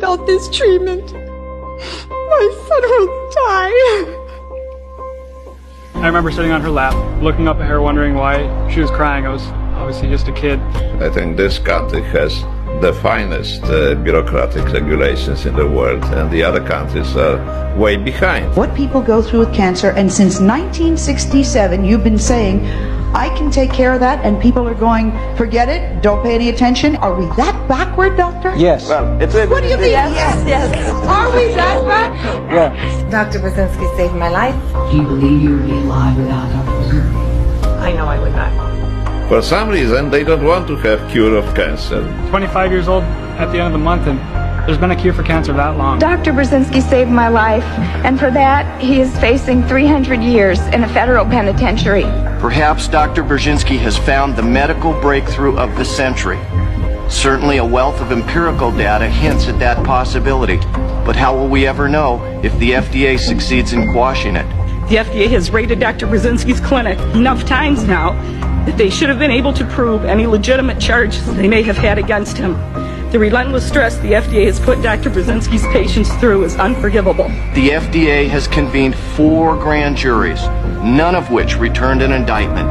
without this treatment, my son will die. I remember sitting on her lap, looking up at her, wondering why she was crying. I was obviously just a kid. I think this country has the finest bureaucratic regulations in the world, and the other countries are way behind. What people go through with cancer, and since 1967 you've been saying, I can take care of that, and people are going, forget it, don't pay any attention. Are we that backward, doctor? Yes. Well, What do you mean? Yes. Are we that backward? Yeah. Dr. Brzezinski saved my life. Do you believe you would be alive without Dr. Brzezinski? I know I would not. For some reason, they don't want to have cure of cancer. 25 years old at the end of the month, and there's been a cure for cancer that long. Dr. Brzezinski saved my life, and for that, he is facing 300 years in a federal penitentiary. perhaps Dr. Brzezinski has found the medical breakthrough of the century. Certainly a wealth of empirical data hints at that possibility, but how will we ever know if the FDA succeeds in quashing it? The FDA has raided Dr. Brzezinski's clinic enough times now that they should have been able to prove any legitimate charges they may have had against him. The relentless stress the FDA has put Dr. Brzezinski's patients through is unforgivable. The FDA has convened 4 grand juries, none of which returned an indictment.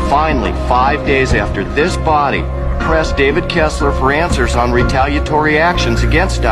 Finally, 5 days after this body pressed David Kessler for answers on retaliatory actions against Dr.